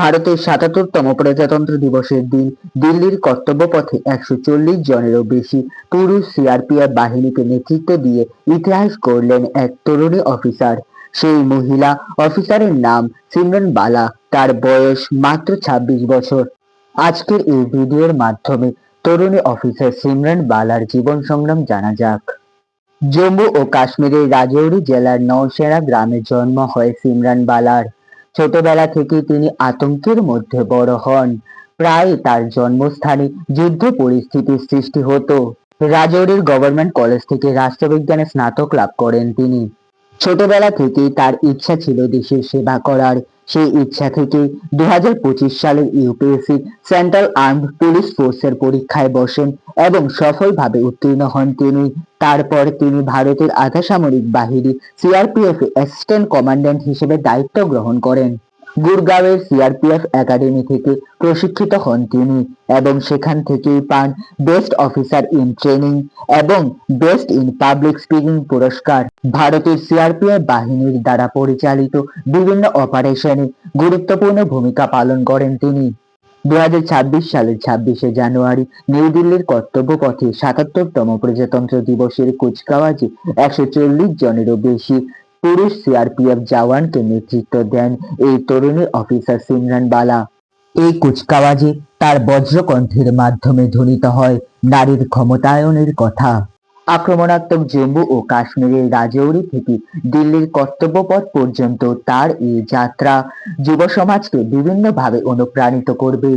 ভারতের ৭৭তম প্রজাতন্ত্র দিবসের দিন দিল্লির কর্তব্যপথে ১৪০ জনেরও বেশি পুরুষ সিআরপিএফ বাহিনীকে নেতৃত্ব দিয়ে ইতিহাস গড়লেন এক তরুণী অফিসার। সেই মহিলা অফিসারের নাম সিমরন বালা। তার বয়স মাত্র ২৬ বছর। আজকের এই ভিডিওর মাধ্যমে তরুণী অফিসার সিমরন বালার জীবন সংগ্রাম জানা যাক। জম্মু ও কাশ্মীরের রাজৌরি জেলার নওশেরা গ্রামে জন্ম হয় সিমরন বালার। ছোটবেলা থেকেই তিনি আতঙ্কের মধ্যে বড় হন। প্রায় তার জন্মস্থানে যুদ্ধ পরিস্থিতির সৃষ্টি হতো। রাজৌরির গভর্নমেন্ট কলেজ থেকে রাষ্ট্রবিজ্ঞানে স্নাতক লাভ করেন তিনি। ছোটবেলা থেকেই তার ইচ্ছা ছিল দেশের সেবা করার। সেই ইচ্ছা থেকেই ২০২৫ সালের ইউপিএসসি সেন্ট্রাল আর্মড পুলিশ ফোর্সের পরীক্ষায় বসেন এবং সফলভাবে উত্তীর্ণ হন তিনি। তারপর তিনি ভারতের আধাসামরিক বাহিনী সিআরপিএফ অ্যাসিস্ট্যান্ট কমান্ড্যান্ট হিসেবে দায়িত্ব গ্রহণ করেন। গুরগাঁওয়ের সিআরপিএফ একাডেমি থেকে প্রশিক্ষিত হন তিনি এবং সেখান থেকেই পান বেস্ট অফিসার ইন ট্রেনিং এবং বেস্ট ইন পাবলিক স্পিকিং পুরস্কার। ভারতের সিআরপিএফ বাহিনীর দ্বারা পরিচালিত বিভিন্ন অপারেশনে গুরুত্বপূর্ণ ভূমিকা পালন করেন তিনি। ২০২৬ সালের ২৬শে জানুয়ারি নিউ দিল্লির কর্তব্যপথে ৭৭তম প্রজাতন্ত্র দিবসের কুচকাওয়াজে ১৪০ জনেরও বেশি পুরুষ সিআরপিএফ জওয়ানকে নেতৃত্ব দেন এই তরুণী অফিসার সিমরন বালা। এই কুচকাওয়াজে তার বজ্রকণ্ঠের মাধ্যমে ধ্বনিত হয় নারীর ক্ষমতায়নের কথা। আক্রমণাত্মক জম্মু ও কাশ্মীরের রাজৌরি থেকে দিল্লির কর্তব্যপথ পর্যন্ত তার এই যাত্রা যুব সমাজকে বিভিন্নভাবে অনুপ্রাণিত করবে।